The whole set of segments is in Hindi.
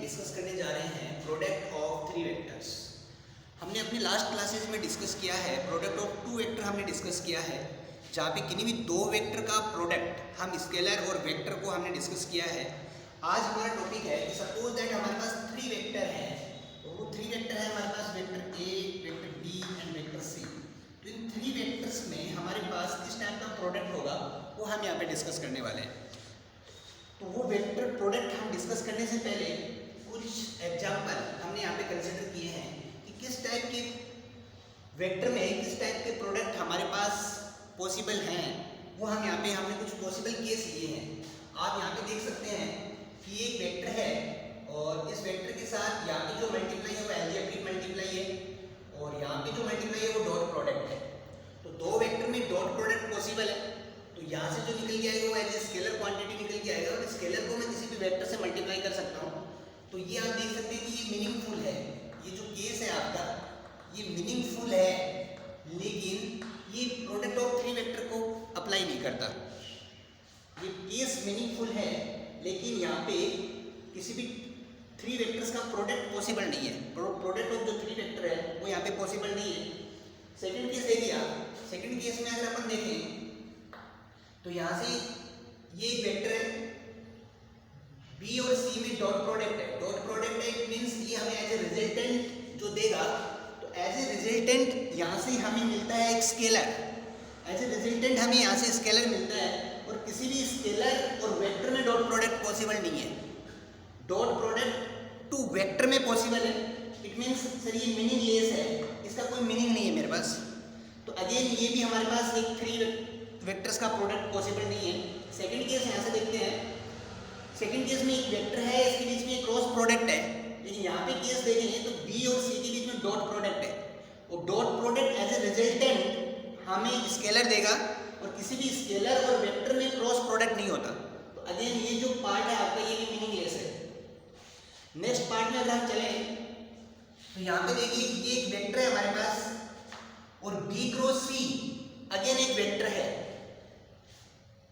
डिस्कस करने जा रहे हैं प्रोडक्ट ऑफ थ्री वेक्टर्स। हमने अपने लास्ट क्लासेस में डिस्कस किया है प्रोडक्ट ऑफ टू वेक्टर हमने डिस्कस किया है, जहाँ पे किन्हीं भी दो वेक्टर का प्रोडक्ट हम स्केलर और वेक्टर को हमने डिस्कस किया है। आज हमारा टॉपिक है कि सपोज दैट हमारे पास थ्री वेक्टर हैं, तो वो थ्री वेक्टर है हमारे पास vector A, vector B and vector C. तो इन थ्री वेक्टर्स में हमारे पास किस टाइप का प्रोडक्ट होगा वो हम यहाँ पे डिस्कस करने वाले हैं। तो वो वेक्टर प्रोडक्ट हम डिस्कस करने से पहले कुछ एग्जाम्पल हमने यहाँ पे कंसिडर किए हैं कि किस टाइप के वेक्टर में किस टाइप के प्रोडक्ट हमारे पास पॉसिबल हैं। वो हम यहाँ पे हमने कुछ पॉसिबल केस लिए हैं। आप यहाँ पे देख सकते हैं कि एक वेक्टर है और इस वेक्टर के साथ यहाँ पे जो मल्टीप्लाई है वो एल्जेब्रिक मल्टीप्लाई है और यहाँ पे जो मल्टीप्लाई है वो डॉट प्रोडक्ट है। तो दो वेक्टर में डॉट प्रोडक्ट पॉसिबल है, तो यहाँ से जो निकल के आएगा वो एज ए स्केलर क्वांटिटी निकल के आएगा और स्केलर को मैं किसी भी वेक्टर से मल्टीप्लाई कर सकता हूँ। तो ये आप देख सकते हैं कि ये मीनिंगफुल है, ये जो केस है आपका ये मीनिंगफुल है, लेकिन ये प्रोडक्ट ऑफ थ्री वेक्टर को अप्लाई नहीं करता। ये केस मीनिंगफुल है लेकिन यहाँ पे किसी भी थ्री वेक्टर्स का प्रोडक्ट पॉसिबल नहीं है। प्रोडक्ट ऑफ जो थ्री वेक्टर है वो यहाँ पे पॉसिबल नहीं है। सेकंड केस देखिए आप, सेकंड केस में अगर अपन देखें तो यहाँ से ये एक वेक्टर है बी और सी में डॉट प्रोडक्ट है। डॉट प्रोडक्ट है मीन्स ये हमें एज ए रिजल्टेंट जो देगा, तो एज ए रिजल्टेंट यहाँ से हमें मिलता है एक स्केलर। एज ए रिजल्टेंट हमें यहाँ से स्केलर मिलता है और किसी भी स्केलर और वेक्टर में डॉट प्रोडक्ट पॉसिबल नहीं है। डॉट प्रोडक्ट टू वेक्टर में पॉसिबल है, इट मीन्स सर ये मीनिंगलेस है, इसका कोई मीनिंग नहीं है मेरे पास। तो अगेन ये भी हमारे पास एक थ्री वेक्टर्स का प्रोडक्ट पॉसिबल नहीं है। सेकंड केस यहाँ से देखते हैं। सेकंड केस में एक वेक्टर है, इसके बीच में एक क्रॉस प्रोडक्ट है, लेकिन यहाँ पे केस देखेंगे तो बी और सी के बीच में डॉट प्रोडक्ट है और dot product as a resultant हमें स्केलर देगा और किसी भी स्केलर और वेक्टर में क्रॉस प्रोडक्ट नहीं होता। तो अगेन ये जो पार्ट है आपका ये भी मीनिंगलेस है। नेक्स्ट पार्ट में अगर हम चलें तो यहाँ पे देखिए ये एक वेक्टर है हमारे पास और बी क्रॉस सी अगेन एक वेक्टर है,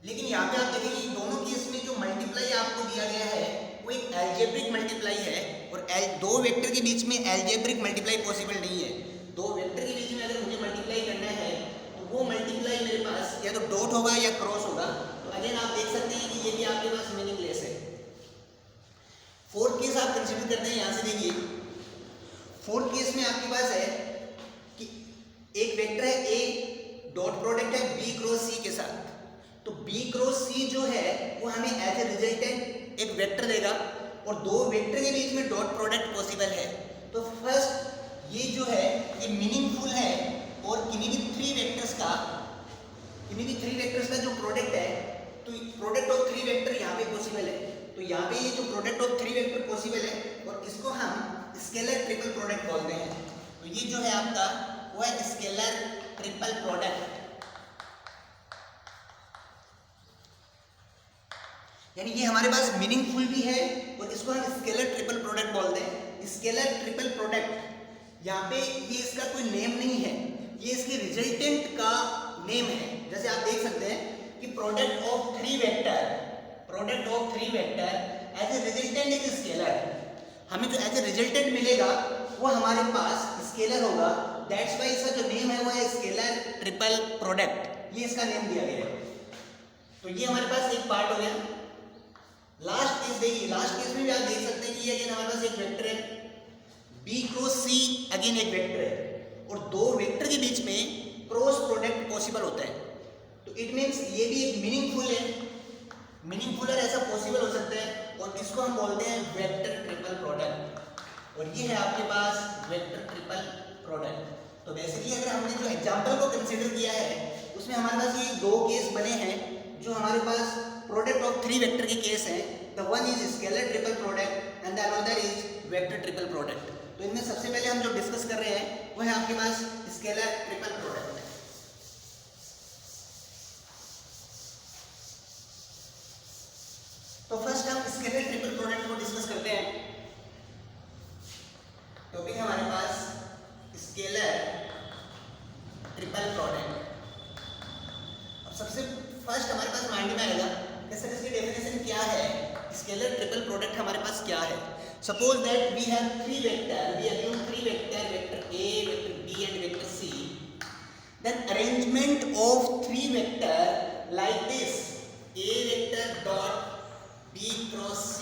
लेकिन यहाँ पे आप देखेंगे दोनों केस में जो मल्टीप्लाई आपको दिया गया है वो एक एल्जेब्रिक मल्टीप्लाई है और दो वेक्टर के बीच में एल्जेब्रिक मल्टीप्लाई पॉसिबल नहीं है। दो वेक्टर के बीच में अगर मुझे मल्टीप्लाई करना है तो वो मल्टीप्लाई मेरे पास या तो डॉट होगा या क्रॉस होगा। तो अगेन आप देख सकते हैं कि ये भी आपके पास मीनिंगलेस है। फोर्थ केस आप कंसिडर करते हैं, यहाँ से देखिए फोर्थ केस में आपके पास है कि एक वेक्टर है ए, डॉट प्रोडक्ट है बी क्रॉस सी के साथ। तो बी क्रॉस सी जो है वो हमें एज ए रिजल्टेंट एक वेक्टर देगा और दो वेक्टर के बीच में डॉट प्रोडक्ट पॉसिबल है। तो फर्स्ट ये जो है ये मीनिंगफुल है और किन्हीं भी थ्री वेक्टर्स का जो प्रोडक्ट है, तो प्रोडक्ट ऑफ थ्री वेक्टर यहाँ पे पॉसिबल है। तो यहाँ पे ये जो product of three vector possible है और इसको हम स्केलर ट्रिपल प्रोडक्ट बोलते हैं। तो ये जो है आपका वो है स्केलर ट्रिपल प्रोडक्ट, यानी ये हमारे पास मीनिंगफुल भी है और इसको हम स्केलर ट्रिपल प्रोडक्ट बोलते हैं। स्केलर ट्रिपल प्रोडक्ट यहाँ पे ये इसका कोई नेम नहीं है, ये इसके रिजल्टेंट का नेम है। जैसे आप देख सकते हैं कि product of three vector as a resultant एक स्केलर है। हमें जो एज ए रिजल्टेंट मिलेगा वो हमारे पास स्केलर होगा, दैट्स वाई इसका जो नेम है वो है स्केलर ट्रिपल प्रोडक्ट, ये इसका नेम दिया गया है। तो ये हमारे पास एक पार्ट हो गया। लास्ट केस देखिए, लास्ट केस में भी आप देख सकते हैं कि अगेन हमारे पास एक वेक्टर है बी क्रॉस सी, अगेन एक वेक्टर है और दो वेक्टर के बीच में क्रॉस प्रोडक्ट पॉसिबल होता है। तो इट मीन्स ये भी एक मीनिंगफुल है, मीनिंगफुल है ऐसा पॉसिबल हो सकता है और इसको हम बोलते हैं वेक्टर ट्रिपल प्रोडक्ट और ये है आपके पास वेक्टर ट्रिपल प्रोडक्ट। तो बेसिकली अगर हमने जो एग्जाम्पल को कंसिडर किया है उसमें हमारे पास ये दो केस बने हैं जो हमारे पास प्रोडक्ट ऑफ थ्री वेक्टर के केस हैं। The one is scalar triple product and the another is vector triple product. तो इनमें सबसे पहले हम जो डिस्कस कर रहे हैं वो है आपके पास स्केलर ट्रिपल प्रोडक्ट। तो फर्स्ट हम स्केलर ट्रिपल प्रोडक्ट को डिस्कस करते हैं। टॉपिक है हमारे पास स्केलर ट्रिपल प्रोडक्ट। अब सबसे फर्स्ट हमारे पास माइंड में आएगा कि सर इसकी डेफिनेशन क्या है, स्केलर ट्रिपल प्रोडक्ट हमारे पास क्या है। Suppose that we have three vector, we assume three vector, vector A, vector B and vector C. Then arrangement of three vector like this, A vector dot B cross C,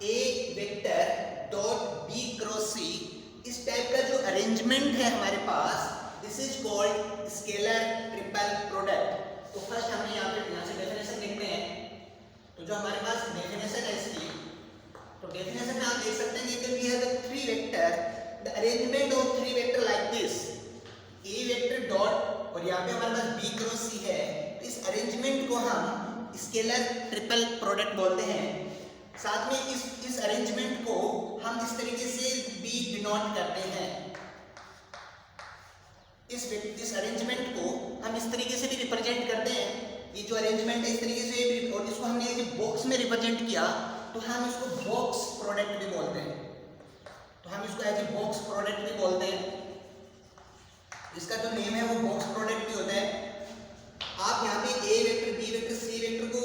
A vector dot B cross C, इस टाइप का जो अरेंजमेंट है हमारे पास, this is called scalar triple product. तो फर्स्ट हमें यहाँ से डेफिनेशन देखते हैं. तो जो हमारे पास डेफिनेशन है इसकी, तो डेफिनेशन में आप देख सकते हैं कि we have the three vector, the arrangement of three vector like this, A vector dot और यहाँ पे हमारे पास बी क्रॉस सी है. तो इस अरेंजमेंट को हम स्केलर ट्रिपल प्रोडक्ट बोलते हैं. साथ में इस अरेंजमेंट को हम इस तरीके से भी डिनोट करते हैं. इस अरेंजमेंट को हम इस तरीके से भी रिप्रेजेंट करते हैं. ये जो अरेंजमेंट है इस तरीके से, और इसको हमने ये बॉक्स में रिप्रेजेंट किया तो हम इसको बॉक्स प्रोडक्ट भी बोलते हैं. तो हम इसको एज ए बॉक्स प्रोडक्ट भी बोलते हैं. इसका जो नेम है वो बॉक्स प्रोडक्ट भी होता है. आप यहाँ पे ए vector, B vector, C vector को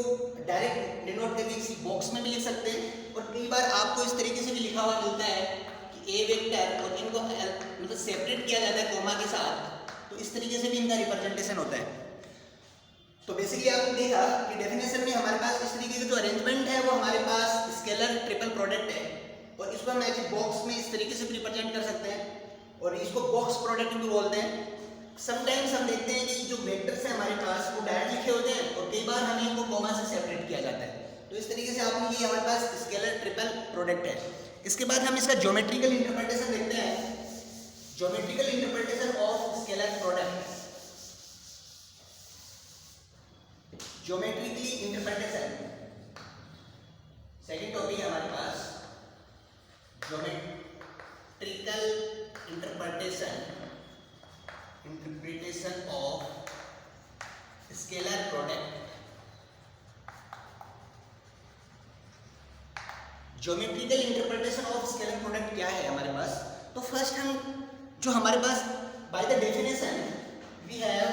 डायरेक्ट डिनोट करके किसी बॉक्स में भी लिख सकते हैं, और कई बार आपको इस तरीके से भी लिखा हुआ मिलता है कि ए वेक्टर, और इनको मतलब सेपरेट किया जाता है कोमा के साथ. तो इस तरीके से भी इनका रिप्रेजेंटेशन होता है. तो बेसिकली आपने देखा कि डेफिनेशन में हमारे पास इस तरीके का जो अरेंजमेंट है वो हमारे पास स्केलर ट्रिपल प्रोडक्ट है, और इसको हम ऐसे बॉक्स में इस तरीके से भी रिप्रेजेंट कर सकते हैं, और इसको बॉक्स प्रोडक्ट भी बोलते हैं. समटाइम्स हम देखते हैं कि जो वेक्टर्स हैं हमारे पास वो डायरेक्ट लिखे होते हैं, और कई बार हमें इनको कोमा से सेपरेट किया जाता है. तो इस तरीके से आपने ये हमारे पास स्केलर ट्रिपल प्रोडक्ट है. इसके बाद हम इसका ज्योमेट्रिकल इंटरप्रिटेशन देखते हैं. Geometrical interpretation of scalar product. Geometrically interpretation second topic है हमारे पास. Geometrical interpretation of scalar product. Geometrical interpretation of scalar product क्या है हमारे पास? तो फर्स्ट हम जो हमारे पास by the definition we have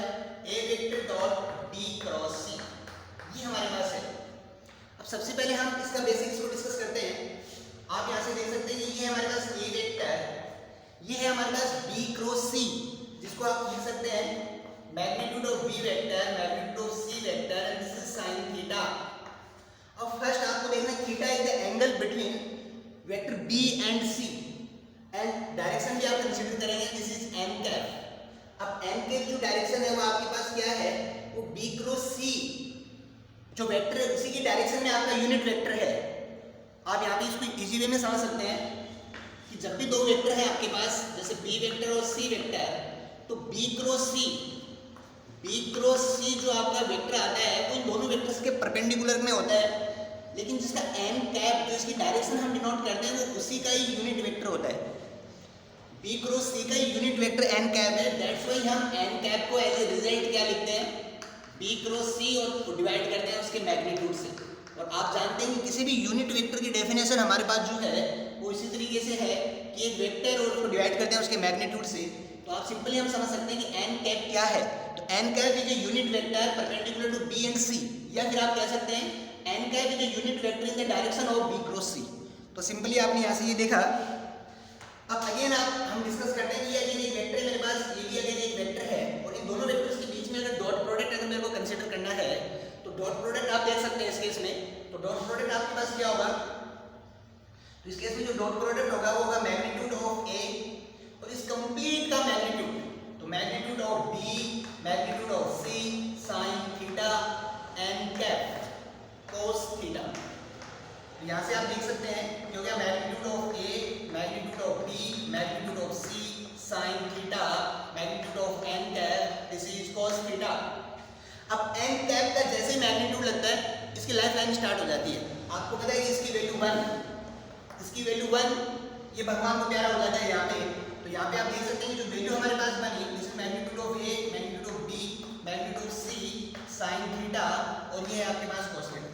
A vector dot B cross C, ये हमारे पास है. अब सबसे पहले हम इसका बेसिक्स को डिस्कस करते हैं. आप यहाँ से देख सकते हैं कि ये है हमारे पास ए वेक्टर, ये है हमारे पास बी क्रॉस सी, जिसको आप लिख सकते हैं magnitude of B vector, magnitude of C vector, and this is sine theta. अब फर्स्ट आपको देखना theta is the angle between vector B and C, and direction भी आप कंसीडर करेंगे, दिस इज एन कैप. अब एन कैप जो डायरेक्शन है वो आपके पास क्या है, वो बी क्रॉस सी जो वेक्टर है उसी की डायरेक्शन में आपका यूनिट वेक्टर है. आप यहाँ पे इसको इजी वे में समझ सकते हैं कि जब भी दो वेक्टर है आपके पास, जैसे बी वेक्टर और सी वेक्टर, तो बी क्रॉस सी जो आपका वेक्टर आता है वो इन दोनों वेक्टर्स के परपेंडिकुलर में होता है, लेकिन जिसका एन कैप जो इसकी डायरेक्शन हम डिनोट करते हैं वो उसी का ही यूनिट वेक्टर होता है. बी क्रॉस सी का यूनिट वेक्टर एन कैप है. दैट्स व्हाई हम एन कैप को एज ए रिजल्ट क्या लिखते हैं, बी क्रॉस सी, और डिवाइड करते हैं उसके मैग्नीट्यूड से. और आप जानते हैं कि किसी भी यूनिट वेक्टर की डेफिनेशन हमारे पास जो है वो इसी तरीके से है कि एक वेक्टर और उसको डिवाइड करते हैं उसके मैग्नीट्यूड से. तो आप सिंपली हम समझ सकते हैं कि एन कैप क्या है. तो n cap is a unit vector perpendicular to B and C, या फिर आप कह सकते हैं n cap is a unit vector in the direction of B cross C. तो सिंपली आपने यहाँ से ये देखा. अब अगेन हम डिस्कस करते हैं कि अगेन एक वेक्टर है मेरे पास, ये भी अगेन एक वेक्टर है, और इन दोनों वेक्टर्स के बीच में अगर डॉट प्रोडक्ट अगर मेरे को कंसीडर करना है तो डॉट प्रोडक्ट आप देख सकते हैं इस केस में. तो डॉट प्रोडक्ट आपके पास क्या होगा, तो इस केस में जो डॉट प्रोडक्ट होगा वो होगा मैग्नीट्यूड ऑफ ए और इस कंप्लीट का मैग्नीट्यूड, तो magnitude of B, magnitude of C, sine theta N cap cos theta. तो यहाँ से आप देख सकते हैं कि हो गया magnitude of A, magnitude of B, magnitude of C, sine theta, magnitude of N cap, this is cos theta. अब एन कैप का जैसे मैग्नीट्यूड लगता है इसकी लाइफ लाइन स्टार्ट हो जाती है. आपको पता है कि इसकी वैल्यू 1, ये भगवान को प्यारा हो जाता है यहाँ पे. तो यहाँ पे आप देख सकते हैं कि जो वैल्यू हमारे पास बनी, this is magnitude of A, magnitude of B, magnitude of C, sine theta, और ये है आपके पास कॉस थीटा.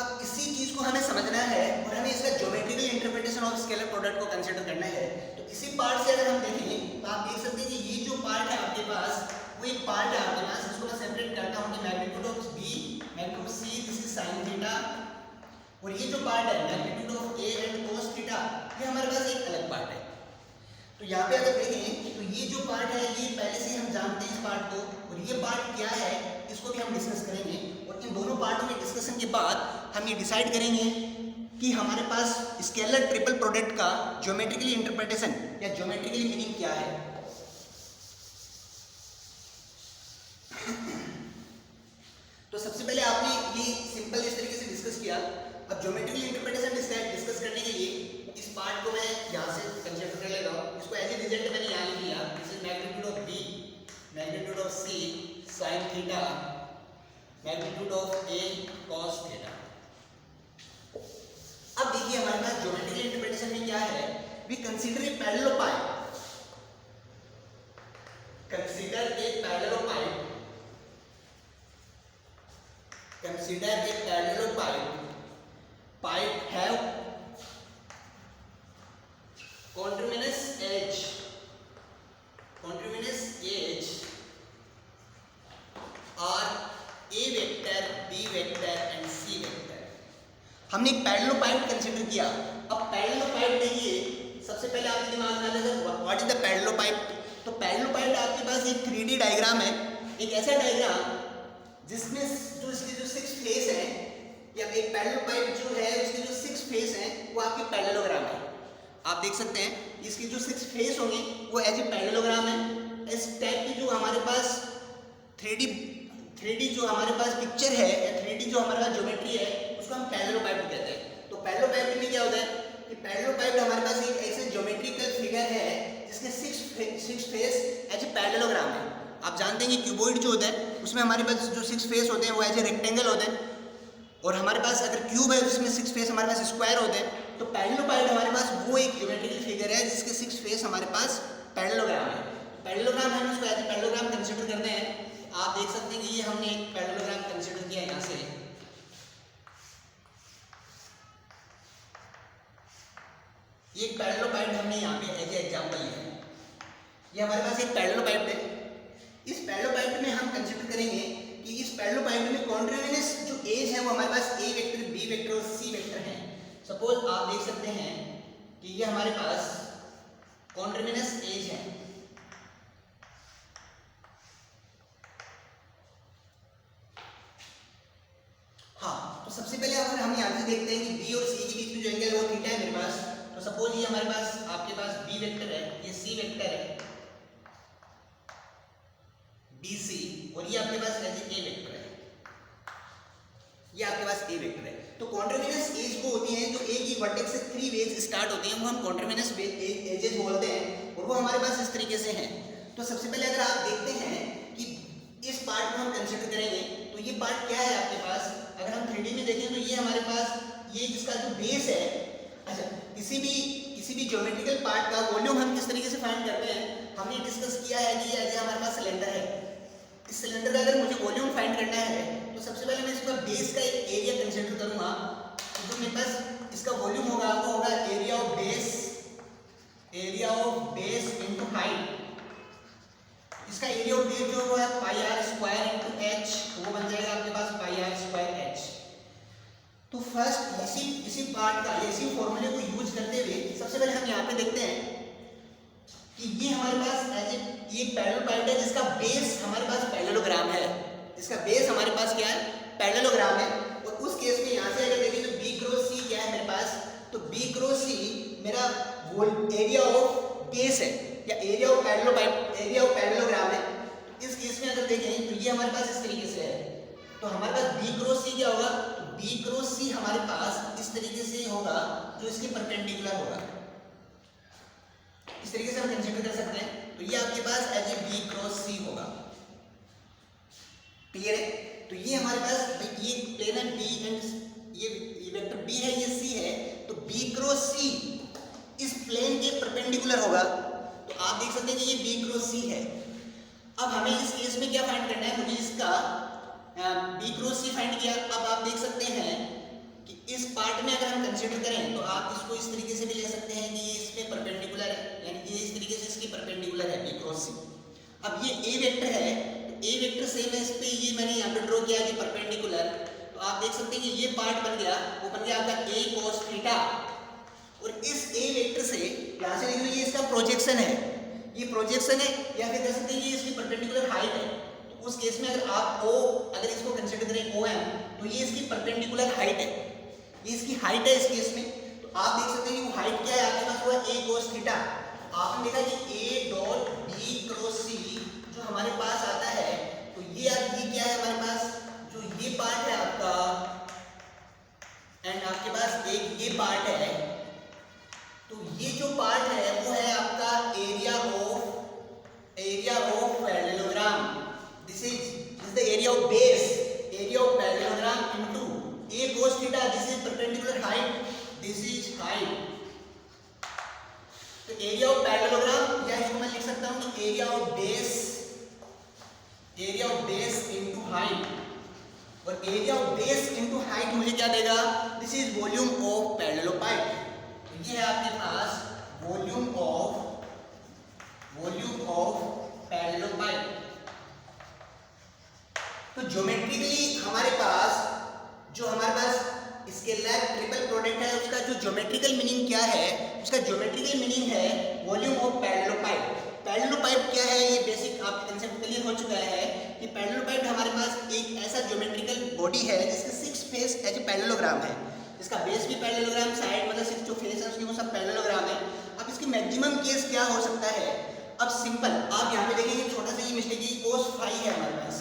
अब इसी चीज को हमें समझना है और हमें इसका geometrical interpretation of scalar product को कंसीडर करना है. तो इसी पार्ट से अगर हम देखें तो आप देख सकते हैं कि ये जो पार्ट है आपके पास वो एक पार्ट है आपके पास, इसको मैं सेपरेट करता हूँ कि magnitude of B, magnitude of C, this is sine theta, और ये जो पार्ट है magnitude of A and cos theta, ये हमारे पास एक अलग पार्ट है। तो यहाँ पे अगर देखें तो ये जो पार्ट है ये पहले से हम जानते हैं इस पार्ट को, और ये पार्ट क्या है इसको भी हम डिस्कस करेंगे। और इन दोनों पार्टों के डिस्कशन के बाद हम ये डिसाइड करेंगे कि हमारे पास स्केलर ट्रिपल प्रोडक्ट का ज्योमेट्रिकली इंटरप्रिटेशन या ज्योमेट्रिकली मीनिंग क्या है। तो सबसे पहले आपने ये सिंपल इस तरीके से डिस्कस किया। अब ज्योमेट्रिकल इंटरप्रिटेशन डिस्कस करने के लिए इस पार्ट को मैं यहाँ से कंसीडर कर लेता हूँ। इसको एज ए रिजल्ट मैंने यहाँ लिख लिया, this is magnitude of B, magnitude of C sine theta, magnitude of A cos theta. अब देखिए हमारे पास ज्योमेट्रिकल इंटरप्रिटेशन में क्या है, we consider a parallelopiped, consider a parallelopiped, consider a parallelopipe, pipe have conterminous edge are a vector, b vector and c vector। हमने एक पैरेललोपाइप कंसीडर किया। अब पैरेललोपाइप देखिए, सबसे पहले आपके दिमाग में आएगा व्हाट इज द पैरेललोपाइप। तो पैरेललोपाइप आपके पास एक 3D डायग्राम है, एक ऐसा डायग्राम जिसमें जो इसके जो 6 फेस हैं, या एक पैरेललोपाइप जो है उसके जो 6 फेस हैं वो आपके पैरेललोग्राम है। आप देख सकते हैं इसके जो 6 फेस होंगे वो एज ए पैरेललोग्राम है। इस टाइप की जो हमारे पास 3D जो हमारे पास पिक्चर है या 3D जो हमारे पास ज्योमेट्री है उसको हम पैरेललोपाइप कहते हैं। तो पैरेललोपाइप में क्या होता है कि पैरेललोपाइप हमारे पास एक ऐसे ज्योमेट्रिकल फिगर है जिसके 6 फेस एज ए पैरेललोग्राम है। आप जानते हैं कि क्यूबॉइड जो होता है उसमें हमारे पास जो 6 फेस होते हैं वो एज ए रेक्टेंगल होते हैं, और हमारे पास अगर क्यूब है जिसमें 6 फेस हमारे पास स्क्वायर होते हैं। तो पैरेललोपाइड हमारे पास वो एक ज्योमेट्रिकल फिगर है जिसके 6 फेस हमारे पास पैरेललोग्राम है। पैरेललोग्राम हम उसको एज ए पैरेललोग्राम कंसीडर करते हैं। आप देख सकते हैं कि ये हमने एक पैरेललोग्राम कंसीडर किया यहाँ से। ये एक पैरेललोपाइड हमने यहाँ पे एज ए एग्जाम्पल लिया है। ये हमारे पास एक पैरेललोपाइड है। इस पैरेललोपाइड में हम कंसीडर करेंगे कि इस पैरेललोपाइड में कॉन्ट्रोवेनियस जो एज है वो हमारे पास ए वेक्टर, बी वेक्टर और सी वेक्टर है। सपोज आप देख सकते हैं कि ये हमारे पास कॉन्ट्रोवेनियस एज है। हाँ, तो सबसे पहले अगर हम यहाँ से देखते हैं कि बी और सी के बीच में जो एंगल है वो थीटा है मेरे पास। तो सपोज ये हमारे पास आपके पास बी वेक्टर है, ये सी वेक्टर है BC, और ये आपके पास ए वेक्टर है, ये आपके पास ए वेक्टर है। तो कॉन्ट्रोवेनियस एज वो होती हैं जो ए की वर्टेक्स से 3 वेज स्टार्ट होती हैं, वो हम कॉन्ट्रोवेनियस एजेस बोलते हैं, और वो हमारे पास इस तरीके से हैं। तो सबसे पहले अगर आप देखते हैं कि इस पार्ट को हम कंसीडर करेंगे तो ये पार्ट क्या है आपके पास, अगर हम 3D में देखें तो ये हमारे पास ये जिसका जो बेस है। अच्छा, किसी भी ज्योमेट्रिकल पार्ट का वॉल्यूम हम किस तरीके से फाइंड करते हैं, हमने डिस्कस किया है कि ये हमारे पास सिलेंडर है। इस सिलेंडर का अगर मुझे वॉल्यूम फाइंड करना है तो सबसे पहले मैं इसका बेस का एक एरिया कंसीडर करूंगा। तो जो मेरे पास इसका वॉल्यूम होगा वो होगा area of base into height. इसका एरिया ऑफ बेस जो है पाई आर स्क्वायर इनटू एच, वो बन जाएगा आपके पास पाई आर स्क्वायर एच। तो फर्स्ट इसी पार्ट का इसी फॉर्मूले को यूज करते हुए सबसे पहले हम यहाँ पे देखते हैं कि ये हमारे पास ये पैरेललोपाइड है जिसका बेस हमारे पास पैरेललोग्राम है, जिसका बेस हमारे पास क्या है, पैरेललोग्राम है। और उस केस में यहाँ से अगर देखें तो बी क्रॉस सी क्या है मेरे पास, तो बी क्रॉस सी मेरा एरिया ऑफ बेस है या एरिया ऑफ पैरेललोग्राम है। तो इस केस में अगर देखें तो ये हमारे पास इस तरीके से है। तो हमारे पास बी क्रॉस सी क्या होगा, तो बी क्रॉस सी हमारे पास इस तरीके से होगा जो इसके परपेंडिकुलर होगा। इस तरीके से हम कंसीडर कर सकते हैं। तो ये आपके पास एज ए बी क्रॉस सी होगा। क्लियर है? तो ये हमारे पास ये प्लेन है बी एंड ये वेक्टर बी है, ये सी है। तो बी क्रॉस सी इस प्लेन के परपेंडिकुलर होगा। तो आप देख सकते हैं कि ये बी क्रॉस सी है। अब हमें इस केस में क्या फाइंड करना है, मुझे इसका बी क्रॉस सी फाइंड किया। अब आप देख सकते हैं कि इस पार्ट में अगर हम कंसीडर करें तो आप इसको इस तरीके से भी ले सकते हैं कि ये इसमें परपेंडिकुलर है, यानी ये इस तरीके से इसकी परपेंडिकुलर है बी क्रॉस सी। अब ये ए वेक्टर है, तो ए वेक्टर से मैं इस पे ये मैंने यहाँ पे ड्रॉ किया कि परपेंडिकुलर। तो आप देख सकते हैं कि ये पार्ट बन गया, वो बन गया आपका a cos थीटा। और इस a वेक्टर से यहाँ से देखिए ये इसका प्रोजेक्शन है, ये प्रोजेक्शन है, या फिर कह सकते हैं ये इसकी परपेंडिकुलर हाइट है। तो उस केस में अगर आप अगर इसको कंसिडर करें OM, तो ये इसकी परपेंडिकुलर हाइट है, ये इसकी हाइट है इस केस में। तो आप देख सकते हैं कि वो हाइट क्या है आपके पास, वो है a cos थीटा। आपने देखा कि a dot b cross c जो हमारे पास आता है, तो ये क्या है हमारे पास, जो ये पार्ट है आपका, एंड आपके पास एक ये पार्ट है। तो ये जो पार्ट है वो है आपका area of parallelogram. This is the area of base, area of parallelogram into a cos theta. This is perpendicular height, this is height. तो एरिया ऑफ पैरेललोग्राम, या इसको मैं लिख सकता हूं कि area of base into height. और area of base into height मुझे क्या देगा, this is volume of parallelopiped. तो ये है आपके पास वॉल्यूम ऑफ पैरेललोपाइड। तो ज्योमेट्रिकली हमारे पास स्केलर ट्रिपल प्रोडक्ट है, उसका जो ज्योमेट्रिकल मीनिंग क्या है, उसका ज्योमेट्रिकल मीनिंग है वॉल्यूम ऑफ पैरेललोपाइड। पैरेललोपाइड क्या है, ये बेसिक आपके कंसेप्ट क्लियर हो चुका है कि पैरेललोपाइड हमारे पास एक ऐसा ज्योमेट्रिकल बॉडी है जिसके 6 फेस एज ए पैरेललोग्राम है, इसका बेस भी पैरेललोग्राम, साइड मतलब 6 जो फेस है उसकी वो सब पैरेललोग्राम है। अब इसकी मैक्सिमम केस क्या हो सकता है, अब सिंपल आप यहाँ पे देखेंगे छोटा सा ये मिस्टेक, ये cos फाई है हमारे पास,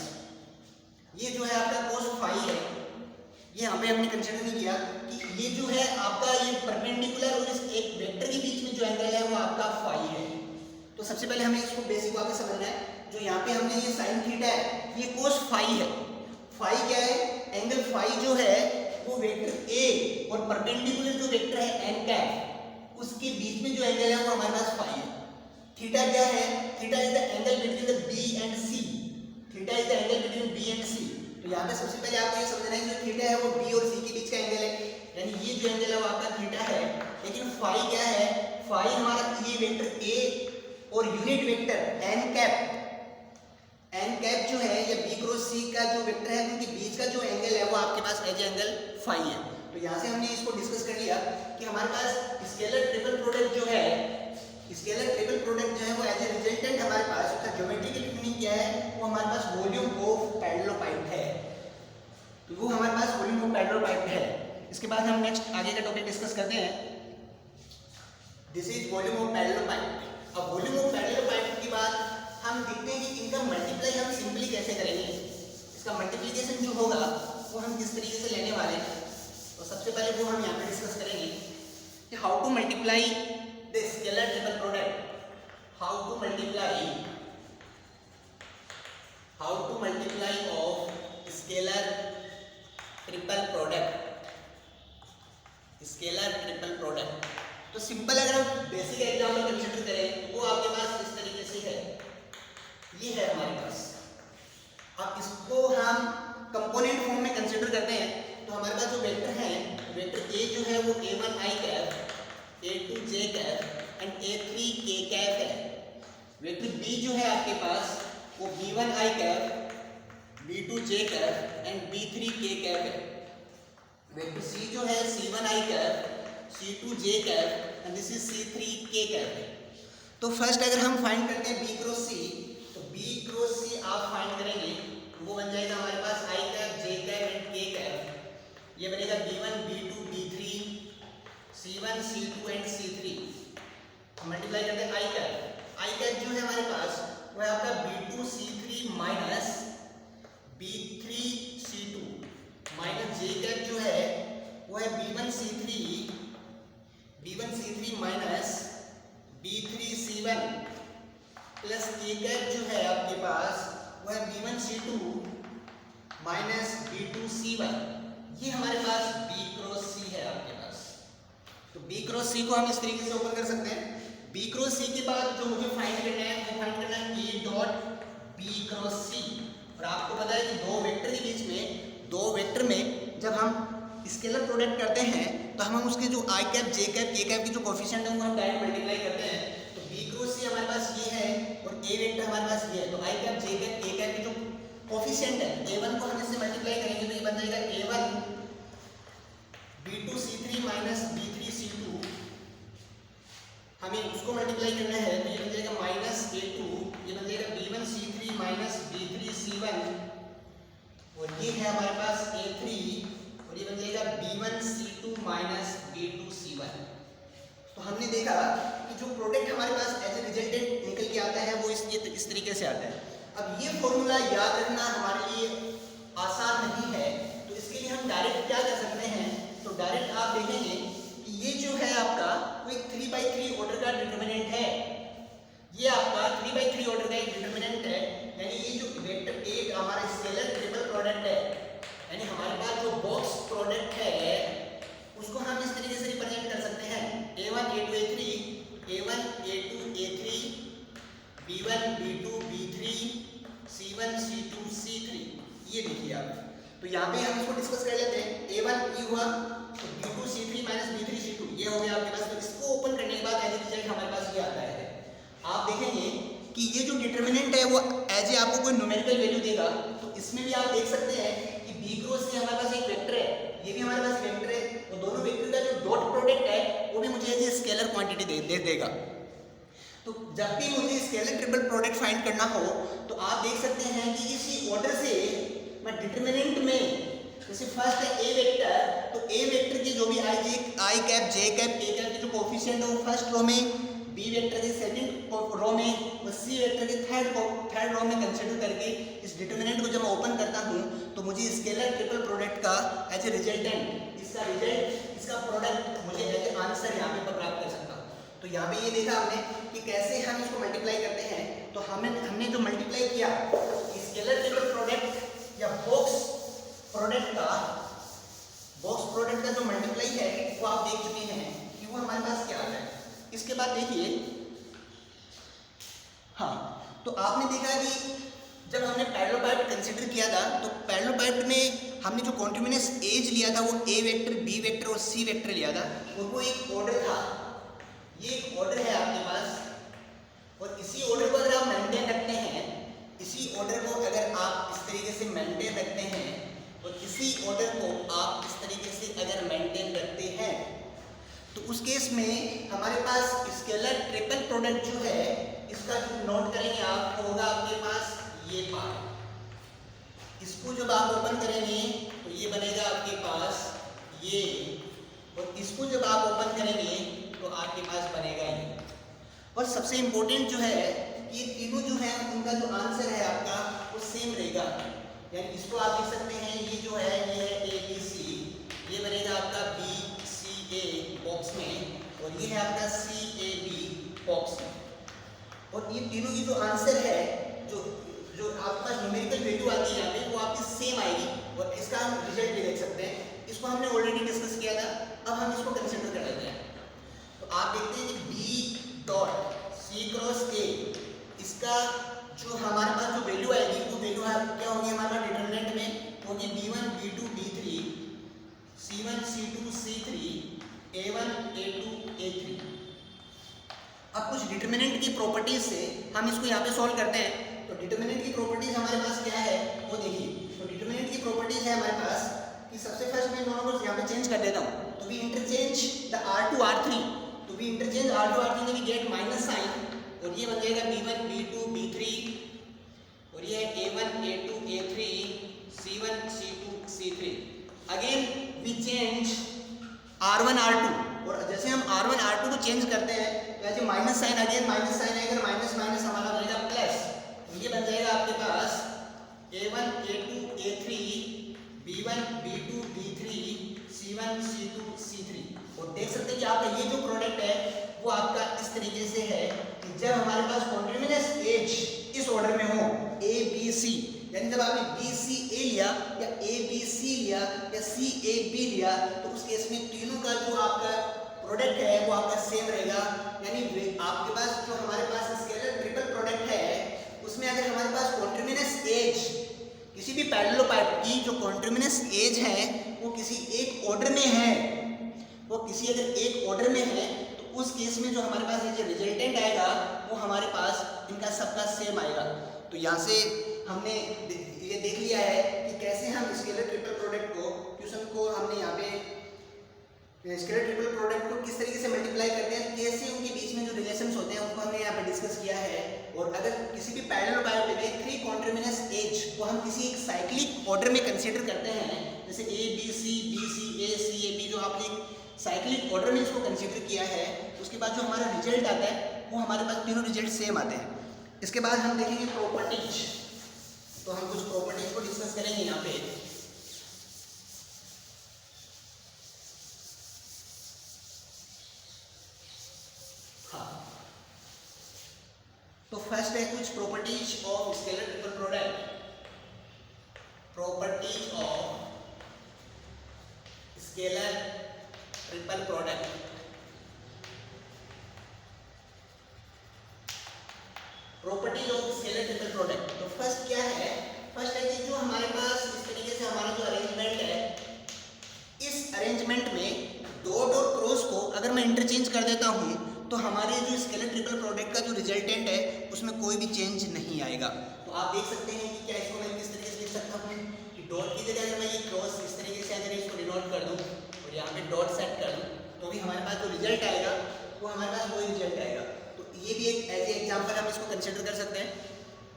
ये जो है आपका cos फाई है, ये यहाँ पे हमने कंसिडर नहीं किया कि ये जो है आपका ये परपेंडिकुलर और इस एक वेक्टर के बीच में जो एंगल है वो आपका फाई है। तो सबसे पहले हमें इसको बेसिक वापस समझना है, जो यहाँ पे हमने ये साइन थीटा है, ये cos फाई है। फाई क्या है, एंगल फाई जो है वो वेक्टर A और परपेंडिकुलर जो वेक्टर है n कैप, उसके बीच में जो एंगल है वो हमारे पास फाई है। थीटा क्या है, theta is the angle between the B and C, theta is the angle between B and C। तो यहाँ पे सबसे पहले आपको ये समझना है कि जो थीटा है वो B और C के बीच का एंगल है, यानी ये जो एंगल है वो आपका थीटा है। लेकिन फाई क्या है, फाई हमारा ये वेक्टर A और यूनिट वेक्टर n कैप जो है ये B क्रॉस C का जो वेक्टर है उनके बीच का जो एंगल है वो आपके पास एज एंगल फाई है। तो यहाँ से हमने इसको डिस्कस कर लिया कि हमारे पास स्केलर ट्रिपल प्रोडक्ट जो है वो एज ए रिजल्टेंट हमारे पास उसका ज्योमेट्रिकल मीनिंग क्या है, वो हमारे पास वॉल्यूम ऑफ पैरेललोपाइड है। तो वो हमारे पास वॉल्यूम ऑफ पैरेललोपाइड है। इसके बाद हम नेक्स्ट आगे का टॉपिक डिस्कस करते हैं, दिस इज वॉल्यूम ऑफ पैरेललोपाइड। अब वॉल्यूम ऑफ पैरेललोपाइड के बाद हम देखते हैं कि इनका मल्टीप्लाई हम सिंपली कैसे करेंगे। इसका मल्टीप्लिकेशन जो होगा वो हम किस तरीके से लेने वाले हैं, तो सबसे पहले वो हम यहाँ पे डिस्कस करेंगे कि how to multiply the scalar triple product, how to multiply of scalar triple product. तो सिंपल अगर हम बेसिक एग्जाम्पल कंसीडर करें वो आपके पास इस तरीके से है, ये है हमारे पास। अब इसको हम कंपोनेंट फॉर्म में कंसीडर करते हैं, तो हमारे पास जो वेक्टर है, वेक्टर A जो है वो A1 i cap, A2 j cap and A3 k cap है। वेक्टर B जो है आपके पास वो B1 i cap, B2 j cap and B3 k cap है। वेक्टर C जो है C1 i cap, C2 j cap and this is C3 k cap है। तो फर्स्ट अगर हम फाइंड करते हैं B क्रॉस C, तो B क्रॉस C आप फाइंड करेंगे वो बन जाएगा हमारे पास i cap, j cap and k cap. ये बनेगा B1 B2 B3 C1 C2 and C3। Multiply करते हैं i कैप जो है हमारे पास वो है आपका B2 C3 minus B3 C2 minus j cap जो है वो है B1 C3 minus B3 C1 plus k cap जो है आपके पास वो है B1 C2 minus B2 C1। ये हमारे पास B क्रॉस C है आपके पास। तो B क्रॉस C को हम इस तरीके से ओपन कर सकते हैं। B क्रॉस C के बाद जो मुझे फाइंड करना है वो फाइंड करना है A dot B cross C। और आपको पता है कि दो वेक्टर के बीच में, दो वेक्टर में जब हम स्केलर प्रोडक्ट करते हैं तो हम उसके जो i cap, j cap, k cap की जो कोफिशिएंट है उनको हम डायरेक्ट मल्टीप्लाई करते हैं। तो B क्रॉस C हमारे पास ये है और A वेक्टर हमारे पास ये है। तो i cap, j cap, k cap की जो कोफिशिएंट है, a1 को हम इससे मल्टीप्लाई करेंगे तो ये बन जाएगा a1 b2c3 माइनस b3c2, हमें उसको मल्टीप्लाई करना है तो ये बन जाएगा माइनस a2, ये बन जाएगा b1c3 माइनस b3c1, और ये है हमारे पास a3, और ये बन जाएगा b1c2 माइनस b2c1। तो हमने देखा कि जो प्रोडक्ट हमारे पास एज ए रिजल्टेंट निकल के आता है वो इस तरीके से आता है। अब ये फॉर्मूला याद रखना हमारे लिए आसान नहीं है, तो इसके लिए हम डायरेक्ट क्या कर सकते हैं, तो डायरेक्ट आप देखेंगे कि ये जो है आपका वो एक 3/3 ऑर्डर का डिटरमिनेंट है, ये आपका 3/3 ऑर्डर का एक डिटरमिनेंट है, यानी ये जो वेक्टर 8 हमारा स्केलर ट्रिपल प्रोडक्ट है, यानी हमारे पास जो बॉक्स प्रोडक्ट है उसको हम इस तरीके से रिप्रेजेंट कर सकते हैं a1 a2 a3 a1 a2 a3 b1 b2 b3 c1 c2 c3। ये देखिए आप, तो यहाँ पे हम इसको डिस्कस कर लेते हैं। a1 ये हुआ, तो b2 c3 minus b3 c2 ये हो गया आपके पास। तो इसको ओपन करने के बाद एज ए रिजल्ट हमारे पास ये आता है। आप देखेंगे कि ये जो डिटरमिनेंट है वो एज ए आपको कोई न्यूमेरिकल वैल्यू देगा, तो इसमें भी आप देख सकते हैं कि b क्रॉस से हमारे पास एक वेक्टर है, ये भी हमारे पास वेक्टर है, और दोनों वेक्टर का जो डॉट प्रोडक्ट है वो भी मुझे एज ए स्केलर क्वांटिटी दे देगा। तो जब भी मुझे स्केलर ट्रिपल प्रोडक्ट फाइंड करना हो तो आप देख सकते हैं कि इसी ऑर्डर से मैं डिटरमिनेंट में, जैसे फर्स्ट है ए वेक्टर, तो ए वेक्टर के जो भी आई कैप जे कैप के कैप के जो कोफिशिएंट है वो फर्स्ट रो में, बी वेक्टर के सेकंड रो में, और सी वेक्टर के थर्ड रो में कंसीडर करके इस डिटरमिनेंट को जब मैं ओपन करता हूँ तो मुझे स्केलर ट्रिपल प्रोडक्ट का एज ए रिजल्टेंट, इसका रिजल्ट, इसका प्रोडक्ट मुझे एज ए आंसर यहाँ पे प्राप्त कर सकता हूँ। तो यहाँ पे ये देखा हमने कि कैसे हम इसको मल्टीप्लाई करते हैं। तो हमने जो मल्टीप्लाई किया स्केलर ट्रिपल प्रोडक्ट या बॉक्स प्रोडक्ट का जो मल्टीप्लाई है वो आप देख चुके हैं कि वो हमारे पास क्या आता है। इसके बाद देखिए, हाँ, तो आपने देखा कि जब हमने पैरेलल पाइप कंसीडर किया था तो पैरेलल पाइप में हमने जो कॉन्टिन्यूअस एज लिया था वो ए वेक्टर, बी वेक्टर और सी वेक्टर लिया था, और वो एक ऑर्डर था। ये एक ऑर्डर है आपके पास, और इसी ऑर्डर को अगर आप मेंटेन रखते हैं, इसी ऑर्डर को अगर आप इस तरीके से मेंटेन रखते हैं, और इसी ऑर्डर को आप इस तरीके से अगर मेंटेन रखते हैं, तो उस केस में हमारे पास स्केलर ट्रिपल प्रोडक्ट जो है इसका जो नोट करेंगे आप, तो होगा आपके पास ये पार्ट। इसको जब आप ओपन करेंगे तो ये बनेगा आपके पास ये, और इसको जब आप ओपन करेंगे तो आपके पास बनेगा ये। और सबसे इम्पोर्टेंट जो है ये तीनों जो है उनका जो आंसर है आपका वो सेम रहेगा, यानी इसको आप देख सकते हैं, ये जो है ये है ए बी सी, ये बनेगा आपका बी सी ए बॉक्स में, और ये है आपका सी ए बी बॉक्स में, और ये तीनों की जो आंसर है, जो आपके पास न्यूमेरिकल वैल्यू आती है यहाँ पे वो आपकी सेम आएगी, और इसका हम रिजल्ट भी देख सकते हैं। इसको हमने ऑलरेडी डिस्कस किया था, अब हम इसको कंसिडर कर लेते हैं। तो आप देखते हैं कि B dot C cross A, इसका जो हमारे पास जो वैल्यू आएगी वो वैल्यू क्या होगी हमारे पास डिटरमिनेंट में, होगी b1 b2 b3 c1 c2 c3 a1 a2 a3। अब कुछ डिटरमिनेंट की प्रॉपर्टीज से हम इसको यहाँ पे सॉल्व करते हैं। तो डिटरमिनेंट की प्रॉपर्टीज हमारे पास क्या है वो देखिए। तो डिटरमिनेंट की प्रॉपर्टीज है हमारे पास कि सबसे फर्स्ट मैं दोनों को यहाँ पे चेंज कर देता हूँ। तो we interchange the r2 r3, तो वी इंटरचेंज r2 r3 में वी गेट माइनस साइन, और ये बन जाएगा b1 b2 b3, और ये है a1 a2 a3 c1 c2 c3। Again we change r1 r2, और जैसे हम r1 r2 को चेंज करते हैं तो ऐसे minus sign, again minus sign आएगा, माइनस माइनस हमारा बनेगा प्लस, तो ये बन जाएगा आपके पास a1 a2 a3 b1 b2 b3 c1 c2 c3। और देख सकते हैं कि आपका ये जो प्रोडक्ट है वो आपका इस तरीके से है कि जब हमारे पास कॉन्टिन्यूअस एज इस ऑर्डर में हो ए बी सी, यानी जब आपने बी सी ए लिया या ए बी सी लिया या सी ए बी लिया, तो उस केस में तीनों का जो आपका प्रोडक्ट है वो आपका सेम रहेगा। यानी आपके पास जो हमारे पास स्केलर ट्रिपल प्रोडक्ट है उसमें अगर हमारे पास कॉन्टिन्यूअस एज किसी भी पैरेलल पाइप की जो कॉन्टिन्यूअस एज है वो किसी एक ऑर्डर में है, वो किसी अगर एक ऑर्डर में है, तो उस केस में जो हमारे पास जो रिजल्टेंट आएगा वो हमारे पास इनका सबका सेम आएगा। तो यहाँ से हमने ये देख लिया है कि कैसे हम स्केलर ट्रिपल प्रोडक्ट को क्वेश्चन को हमने यहाँ पे स्केलर ट्रिपल प्रोडक्ट को किस तरीके से मल्टीप्लाई करते हैं, कैसे उनके बीच में जो रिलेशंस होते हैं उनको हमने यहाँ पे डिस्कस किया है। और अगर किसी भी पैरेलल बायोटिक में 3 कॉन्टिन्यूअस एज को हम किसी एक साइक्लिक ऑर्डर में कंसीडर करते हैं, जैसे A B C A C A B, जो आपने साइक्लिक ऑर्डर में इसको कंसीडर किया है, उसके बाद जो हमारा रिजल्ट आता है वो हमारे पास तीनों रिजल्ट सेम आते हैं। इसके बाद हम देखेंगे प्रॉपर्टीज, तो हम कुछ प्रॉपर्टीज को डिस्कस करेंगे यहाँ पे। तो फर्स्ट है कुछ properties of scalar triple product. Properties of scalar triple product. Properties of scalar triple product, तो फर्स्ट क्या है, फर्स्ट है कि जो हमारे पास इस तरीके से हमारा जो अरेंजमेंट है, इस अरेंजमेंट में डॉट और क्रॉस को अगर मैं इंटरचेंज कर देता हूँ तो हमारे जो स्केलर ट्रिपल प्रोडक्ट का जो रिजल्टेंट है उसमें कोई भी चेंज नहीं आएगा। तो आप देख सकते हैं कि क्या इसको मैं किस तरीके से लिख सकता हूँ कि डॉट की जगह अगर मैं ये क्रॉस इस तरीके से अगर इसको डिनोट कर दूँ और यहाँ पे डॉट सेट कर दूँ तो भी हमारे पास जो रिजल्ट आएगा वो हमारे पास वही रिजल्ट आएगा। तो ये भी एक एज ए एग्जाम्पल हम इसको कंसिडर कर सकते हैं।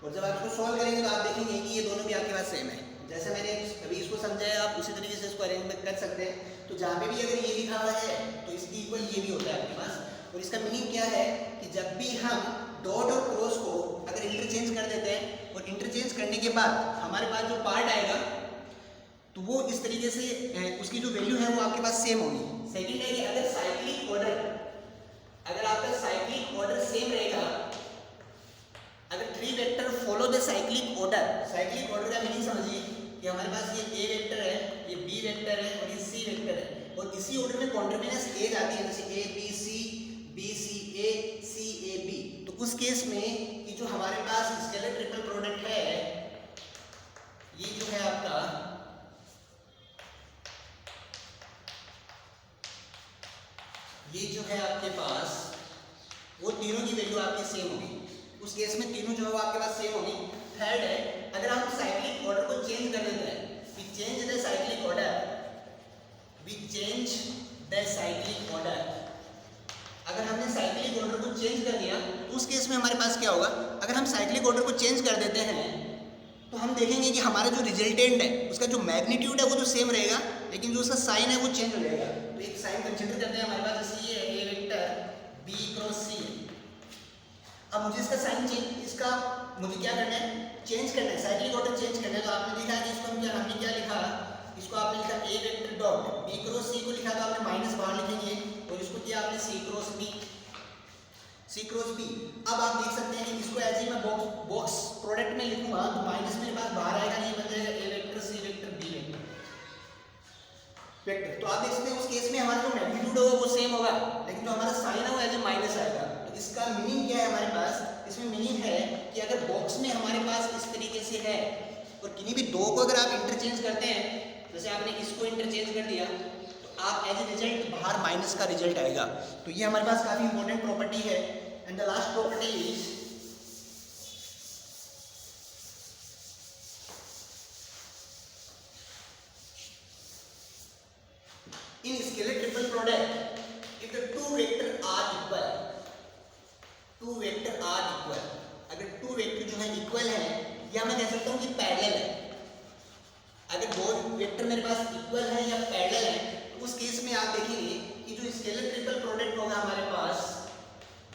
और जब आप इसको सॉल्व करेंगे तो आप देखेंगे कि ये दोनों भी आपके पास सेम है। जैसे मैंने अभी इसको समझाया, आप उसी तरीके से इसको अरेंजमेंट कर सकते हैं। तो जहाँ पे भी अगर ये लिखा हुआ है तो इसकी इक्वल ये भी होता है आपके पास। और इसका मीनिंग क्या है कि जब भी हम डॉट और क्रॉस को अगर इंटरचेंज कर देते हैं और इंटरचेंज करने के बाद हमारे पास जो पार्ट आएगा तो वो इस तरीके से उसकी जो वैल्यू है वो आपके पास सेम होगी। सेकंड है कि अगर साइक्लिक ऑर्डर, अगर आपका साइक्लिक ऑर्डर सेम रहेगा, अगर 3 vector follow the cyclic order, cyclic order का मीनिंग समझिए कि हमारे पास ये ए वेक्टर है, ये बी वेक्टर है और ये सी वेक्टर है, और इसी ऑर्डर में कॉन्टिन्यूअस एज आती है, जैसे A B C A B. तो उस केस में कि जो हमारे पास स्केलर ट्रिपल प्रोडक्ट है, ये जो है आपका ये जो है आपके पास वो तीनों की वैल्यू आपकी सेम होगी। उस केस में तीनों जो है वो आपके पास सेम होगी। थर्ड है, अगर हम साइक्लिक ऑर्डर को चेंज कर देते हैं, we change the cyclic order, we change the cyclic order, अगर हमने साइक्लिक ऑर्डर को चेंज कर दिया तो उस केस में हमारे पास क्या होगा, अगर हम साइक्लिक ऑर्डर को चेंज कर देते हैं तो हम देखेंगे कि हमारा जो रिजल्टेंट है उसका जो मैग्नीट्यूड है वो तो सेम रहेगा, लेकिन जो उसका साइन है वो चेंज हो जाएगा। तो एक साइन कंसीडर करते हैं हमारे पास, जैसे ये है ए वेक्टर बी क्रॉस सी। अब मुझे इसका साइन चेंज, इसका मुझे क्या करना है, चेंज करना है, साइक्लिक ऑर्डर चेंज करना है। तो आपने लिखा कि इसको हमने क्या लिखा, इसको आपने लिखा ए वेक्टर डॉट बी क्रॉस सी को लिखा तो आपने माइनस बाहर लिखेंगे और इसको किया आपने सी क्रॉस बी। अब आप देख सकते हैं कि इसको ऐसे ही मैं बॉक्स प्रोडक्ट में लिखूंगा तो माइनस मेरे पास बाहर आएगा, ये बन जाएगा A vector C vector B vector. तो आप देख सकते हैं उस केस में हमारा जो मैग्नीट्यूड होगा वो सेम होगा, लेकिन जो हमारा साइन है वो एज ए माइनस आएगा। तो इसका मीनिंग क्या है हमारे पास, इसमें मीनिंग है कि अगर बॉक्स में हमारे पास इस तरीके से है और किन्हीं भी दो को अगर आप इंटरचेंज करते हैं, जैसे आपने इसको इंटरचेंज कर दिया तो आप एज ए रिजल्ट बाहर माइनस का रिजल्ट आएगा। तो ये हमारे पास काफी इंपॉर्टेंट प्रॉपर्टी है। And the last property is in scalar triple product if the two vector are equal, अगर टू वेक्टर जो है इक्वल है या मैं कह सकता हूं कि पैरेलल है, अगर दो वेक्टर मेरे पास इक्वल है या पैरेलल है तो उस केस में आप देखेंगे कि जो स्केलर ट्रिपल प्रोडक्ट होगा हमारे पास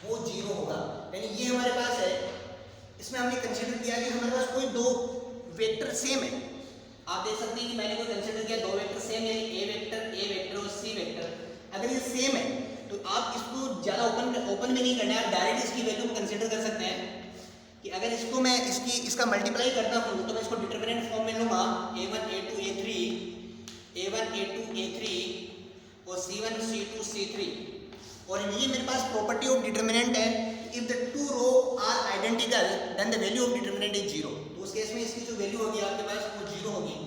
वो 0 होगा। यानी ये हमारे पास है, इसमें हमने कंसीडर किया कि हमारे पास कोई दो वेक्टर सेम है। आप देख सकते हैं कि मैंने कोई कंसीडर किया दो वेक्टर सेम, यानी ए वेक्टर और सी वेक्टर। अगर ये सेम है तो आप इसको ज़्यादा ओपन में नहीं करना है, आप डायरेक्ट इसकी वैल्यू को कंसीडर कर सकते हैं कि अगर इसको मैं इसका मल्टीप्लाई करता हूँ तो मैं इसको डिटरमिनेंट फॉर्म में लूँगा a1 a2 a3 a1 a2 a3 और c1 c2 c3। और ये मेरे पास प्रॉपर्टी ऑफ डिटरमिनेंट है, if the two row are identical then the value of determinant is 0। तो उस केस में इसकी जो वैल्यू होगी आपके पास वो 0 होगी।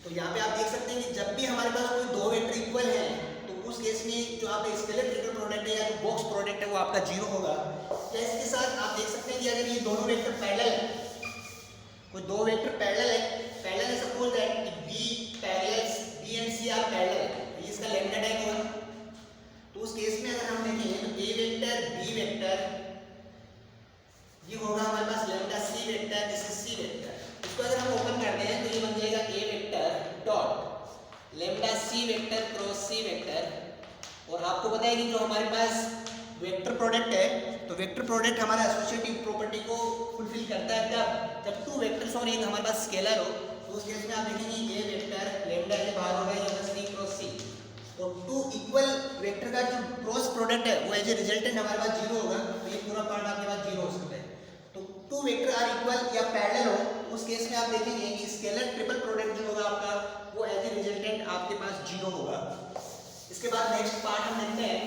तो यहाँ पे आप देख सकते हैं कि जब भी हमारे पास कोई दो वेक्टर इक्वल है तो उस केस में जो आपका स्केलर ट्रिपल प्रोडक्ट है या जो बॉक्स प्रोडक्ट है वो आपका 0 होगा। या इसके साथ आप देख सकते हैं कि अगर ये दोनों वेक्टर पैरेलल है कोई दो वेक्टर पैरेलल है, पैरेलल है, suppose that B parallels B and C are parallel, ये इसका लैम्डा टाइप होगा। तो उस केस में अगर हम देखें तो ए वेक्टर बी वेक्टर ये होगा हमारे पास lambda C vector, this is C vector. इसको अगर हम ओपन करते हैं तो ये बन जाएगा A vector dot lambda C vector cross C vector. और आपको पता है कि जो हमारे पास वेक्टर प्रोडक्ट है, तो वेक्टर प्रोडक्ट हमारा एसोसिएटिव प्रॉपर्टी को फुलफिल करता है जब टू वेक्टर्स और एक हमारे पास स्केलर हो। तो उस केस में आप देखेंगे ए वेक्टर लैम्डा के बाहर होगा ये होगा सी क्रॉस सी, और टू इक्वल वेक्टर का जो क्रॉस प्रोडक्ट है वो एज ए रिजल्टेंट हमारे पास जीरो होगा। तो ये पूरा पार्ट आपके पास जीरो हो सकता है। तो टू वेक्टर आर इक्वल या पैरेलल हो, उस केस में आप देखेंगे कि स्केलर ट्रिपल प्रोडक्ट जो होगा आपका वो एज ए रिजल्टेंट आपके पास जीरो होगा। इसके बाद नेक्स्ट पार्ट हम देखते हैं,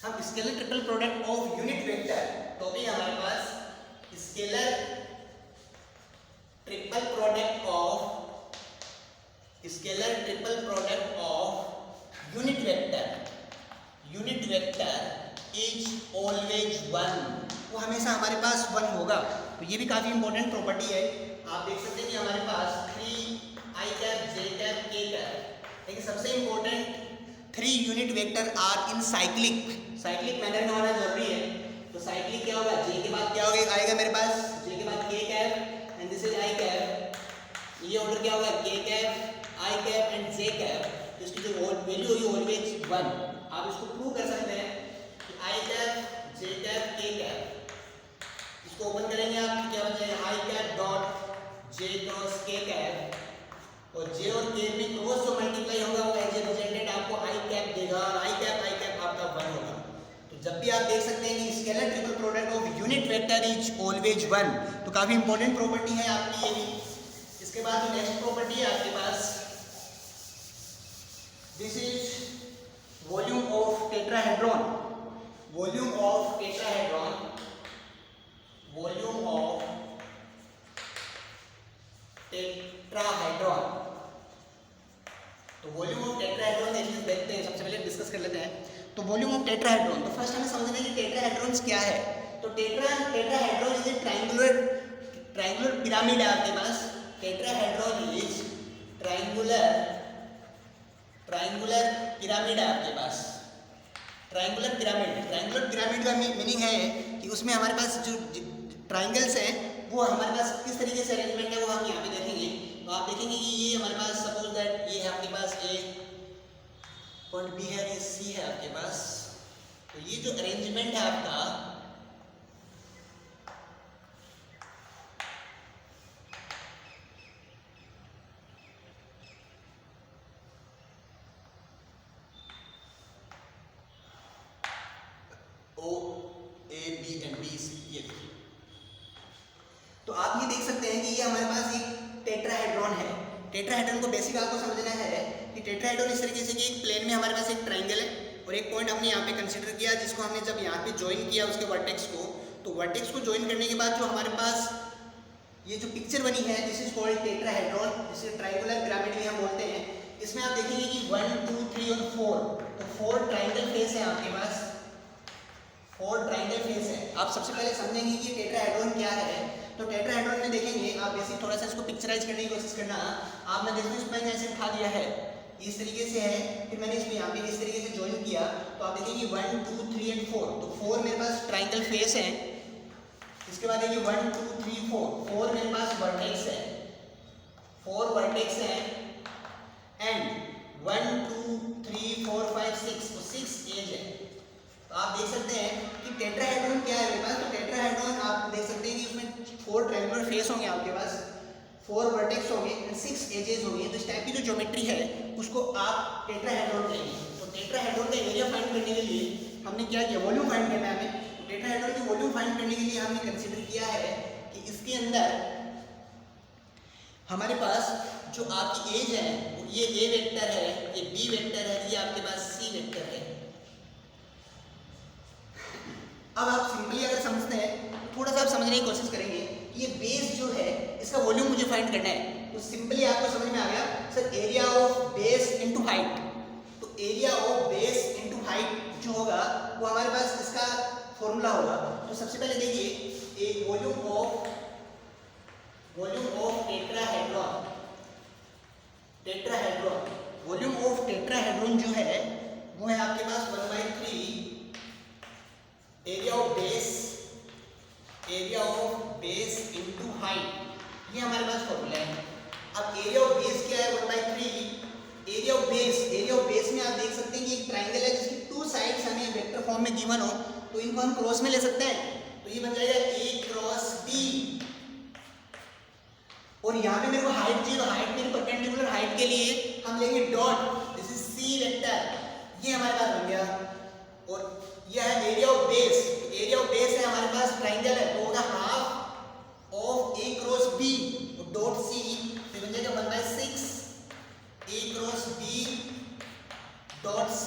हम scalar triple product of unit vector. तो भी हमारे पास scalar triple product of unit vector is always one, वो हमेशा हमारे पास वन होगा। तो ये भी काफी इंपॉर्टेंट प्रॉपर्टी है। आप देख सकते हैं कि हमारे पास 3 i cap j cap k cap, लेकिन सबसे important 3 unit vector are in cyclic manner में होना जरूरी है। तो साइक्लिक क्या होगा, j के बाद क्या होगा आएगा मेरे पास, j के बाद k cap and this is i cap, ये ऑर्डर क्या होगा k cap i cap and j cap. इसकी जो वैल्यू होगी ऑलवेज वन। आप इसको प्रूव कर सकते हैं कि i cap j cap k cap, इसको ओपन करेंगे आप क्या बन जाएगा i cap dot j cross k cap, और j और k में क्रॉस जो मल्टीप्लाई होगा वो एज ए रिजल्टेंट आपको i कैप देगा, और i कैप आपका वन होगा। तो जब भी आप देख सकते हैं कि scalar triple product of unit vector is always one, तो काफी इंपॉर्टेंट प्रॉपर्टी है आपकी ये भी। इसके बाद जो नेक्स्ट प्रॉपर्टी है आपके पास, this is volume of tetrahedron. Volume of tetrahedron तो वॉल्यूम ऑफ टेट्राहेड्रॉन देखते हैं, सबसे पहले डिस्कस कर लेते हैं। तो वॉल्यूम ऑफ टेट्राहेड्रॉन, तो फर्स्ट हमें समझना है कि टेट्राहेड्रॉन्स क्या है। तो tetrahedron is a triangular pyramid है आपके पास। टेट्राहेड्रॉन इज ट्रायंगुलर पिरामिड है आपके पास। ट्रायंगुलर पिरामिड का मीनिंग है कि उसमें हमारे पास जो ट्रायंगल्स हैं वो हमारे पास किस तरीके से अरेंजमेंट है वो हम यहाँ पे देखेंगे। तो आप देखेंगे कि ये हमारे पास सपोज दैट ये है आपके पास ए पॉइंट बी है, ये सी है आपके पास। तो ये जो अरेंजमेंट है आपका O A B and B C, ये देखिए। तो आप ये देख सकते हैं कि ये हमारे पास एक टेट्राहेड्रॉन है। टेट्राहेड्रॉन को बेसिक आपको समझना है कि टेट्राहेड्रॉन इस तरीके से कि एक प्लेन में हमारे पास एक ट्रायंगल है और एक पॉइंट हमने यहाँ पे कंसीडर किया, जिसको हमने जब यहाँ पे ज्वाइन किया उसके वर्टेक्स को, तो वर्टेक्स को ज्वाइन करने के बाद जो हमारे पास ये जो पिक्चर बनी है दिस इज कॉल्ड टेट्राहेड्रॉन, जिसे ट्रायंगुलर पिरामिड भी हम बोलते हैं। इसमें आप देखेंगे कि 1 2 3 और 4, तो 4 ट्रायंगल फेस है आपके पास, 4 ट्रायंगल फेस है। आप सबसे पहले समझेंगे कि टेट्राहेड्रॉन क्या है। तो टेट्राहेड्रॉन में देखेंगे आप बेसिक थोड़ा सा इसको पिक्चराइज करने की कोशिश करना। आपने देखो इसमें मैंने ऐसे उठा दिया है, इस तरीके से है, फिर मैंने इसको यहाँ पे इस तरीके से ज्वाइन किया। तो आप देखेंगे 1 2 3 एंड 4, तो 4 मेरे पास ट्रायंगल फेस है। इसके बाद देखिए 1 2 3 4 मेरे पास वर्टेक्स है, 4 वर्टेक्स है एंड 1 2 3 4 5 6, तो 6 एज है। तो आप देख सकते हैं कि टेट्राहेड्रॉन क्या है मेरे पास। तो टेट्राहेड्रॉन आप देख सकते हैं कि उसमें 4 ट्रायंगुलर फेस होंगे आपके पास, 4 वर्टेक्स होंगे एंड 6 एजेस होंगे। तो इस टाइप की जो ज्योमेट्री है उसको आप टेट्राहेड्रॉन कहेंगे। तो टेट्राहेड्रॉन का एरिया फाइंड करने के लिए हमने क्या किया, वॉल्यूम फाइंड करना है हमें। तो टेट्राहेड्रॉन की वॉल्यूम फाइंड करने के लिए हमने कंसीडर किया है कि इसके अंदर हमारे पास जो आपकी एज है ये ए वेक्टर है, ये बी वेक्टर है, ये आपके पास सी वेक्टर है। अब आप सिंपली अगर समझते हैं तो थोड़ा सा आप समझने की कोशिश करेंगे कि ये बेस जो है इसका वॉल्यूम मुझे फाइंड करना है। तो सिंपली आपको समझ में आ गया sir, area of base into height. तो area of base into height जो होगा वो हमारे पास इसका फॉर्मूला होगा। तो सबसे पहले देखिए volume of tetrahedron. Volume of tetrahedron जो है वो है आपके पास 1/3 area of base into height. ये हमारे पास फॉर्मूला है। अब एरिया ऑफ बेस क्या है? 1/3 एरिया ऑफ बेस में आप देख सकते हैं कि एक ट्राइंगल है जिसकी 2 साइड्स हमें वेक्टर फॉर्म में गिवन हो, तो इनको हम क्रॉस में ले सकते हैं। तो ये बन जाएगा A क्रॉस B। और यहाँ पे मेरे को हाइट चाहिए, तो हाइट मेरी परपेंडिकुलर हाइट के लिए हम लेंगे dot, this is C vector. ये हमारे पास बन गया। और यह है area of base. Area of base है हमारे पास ट्राइंगल है, तो होगा half of A cross B dot C, तो बन जाएगा 1/6 A cross B dot C।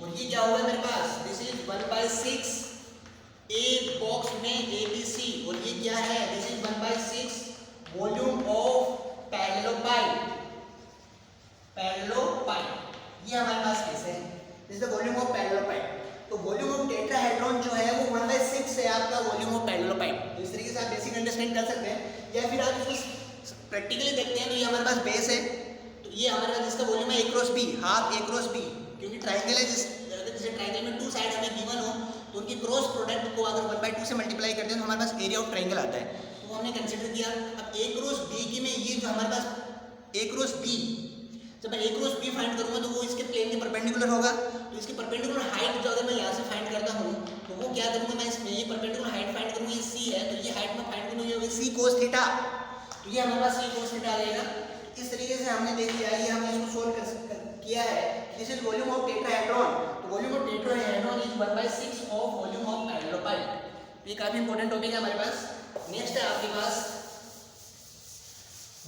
और ये क्या होगा मेरे पास? दिस इज 1/6 A बॉक्स में ABC। और ये क्या है? This is 1/6 volume of parallelopiped. ये हमारे पास कैसे है? This is the volume of parallelopiped. तो वॉल्यूम ऑफ टेट्राहेड्रॉन जो है वो 1/6 है आपका वॉल्यूम ऑफ पैरेललोपाइड। तो इस तरीके से आप बेसिक अंडरस्टैंड कर सकते हैं, या फिर आप इसको प्रैक्टिकली देखते हैं। तो ये हमारे पास बेस है, तो ये हमारे पास जिसका वॉल्यूम है A cross B, half A cross B, क्योंकि ट्राइंगल है जैसे ट्राइंगल में 2 साइड हमें गिवन हो, तो उनकी क्रॉस प्रोडक्ट को अगर 1/2 से मल्टीप्लाई करते हैं तो हमारे पास एरिया ऑफ ट्राइंगल आता है। तो हमने कंसीडर किया। अब A क्रॉस B की में ये जो हमारे पास A क्रॉस B, जब मैं A क्रॉस B फाइंड करूंगा तो वो इसके प्लेन के परपेंडिकुलर होगा। तो इसकी परपेंडिकुलर हाइट जो अगर मैं यहाँ से फाइंड करता हूँ तो वो क्या करूँगा, मैं इसमें ये परपेंडिकुलर हाइट फाइंड करूँगा, ये C है, तो ये हाइट में फाइंड करूँगा, ये होगी C cos थीटा। तो ये हमारे पास C cos थीटा आ जाएगा। इस तरीके से हमने देख लिया, ये हमने इसको सोल्व किया है। This is volume of tetrahedron. तो volume of tetrahedron is 1/6 of volume of parallelopiped. ये काफी इंपॉर्टेंट टॉपिक है हमारे पास। नेक्स्ट है आपके पास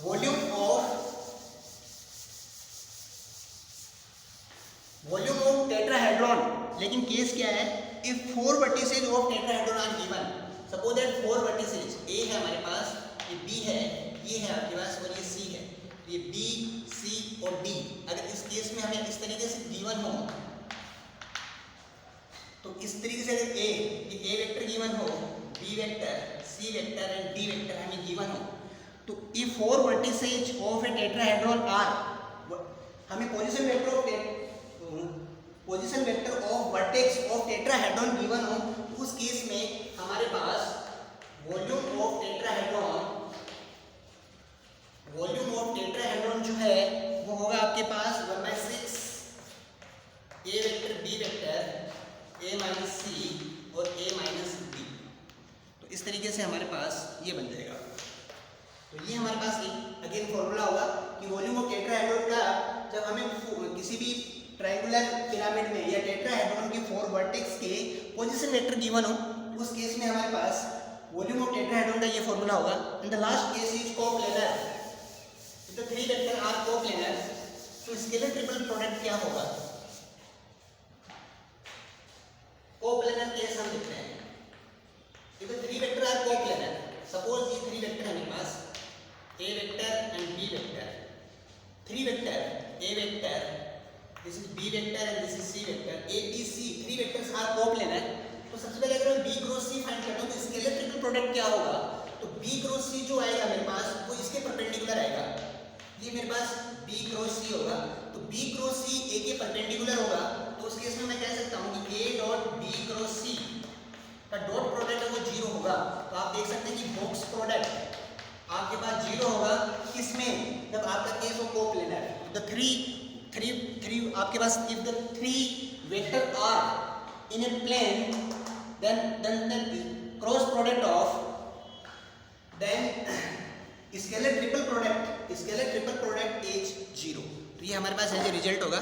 वॉल्यूम ऑफ टेट्राहेड्रॉन। लेकिन केस क्या है? If 4 vertices of tetrahedron are given, suppose that 4 vertices, A है हमारे पास, ये B है, ये है आपके पास, और ये C है। ये B, C और D अगर इस केस में हमें इस तरीके से गिवन हो, तो इस तरीके से अगर A वेक्टर गिवन हो, B vector, C vector and D vector हमें गिवन हो, तो if 4 vertices of a tetrahedron are, हमें position vector of vertex of tetrahedron given हो, तो उस केस में हमारे पास वॉल्यूम ऑफ टेट्राहेड्रॉन जो है वो होगा आपके पास 1/6 A vector B vector A minus C और A माइनस D। तो इस तरीके से हमारे पास ये बन जाएगा। तो ये हमारे पास एक अगेन फॉर्मूला होगा कि वॉल्यूम ऑफ टेट्राहेड्रॉन का जब हमें किसी भी ट्रायंगुलर पिरामिड में या टेट्राहेड्रॉन के 4 वर्टेक्स के पोजीशन वेक्टर गिवन हो, उस केस में हमारे पास वॉल्यूम ऑफ टेट्राहेड्रॉन का ये फॉर्मूला होगा। And the last case is coplanar. If the 3 vector are coplanar, तो स्केलर ट्रिपल प्रोडक्ट क्या होगा? कोप्लेनर केस हम देखते हैं। If the 3 vector are coplanar, suppose ये 3 वेक्टर है मेरे पास, A vector and B vector, 3 vector A vector, this is B vector and this is C vector, A B C 3 vectors are coplanar. तो सबसे पहले अगर मैं B क्रॉस C फाइंड करता हूँ तो स्केलर ट्रिपल प्रोडक्ट क्या होगा? तो B क्रॉस C जो आएगा मेरे पास वो इसके परपेंडिकुलर आएगा। ये मेरे पास B क्रॉस C होगा, तो B क्रॉस C A के परपेंडिकुलर होगा। तो उस केस में मैं कह सकता हूँ कि A dot B cross C का डॉट प्रोडक्ट है वो 0 होगा। तो आप देख सकते हैं कि बॉक्स प्रोडक्ट आपके पास 0 होगा किसमें? जब आपका केस हो कोप्लेनर। द 3 आपके पास if the 3 vector are in a plane, then cross product of scalar triple product is 0। तो ये हमारे पास ऐसे रिजल्ट होगा।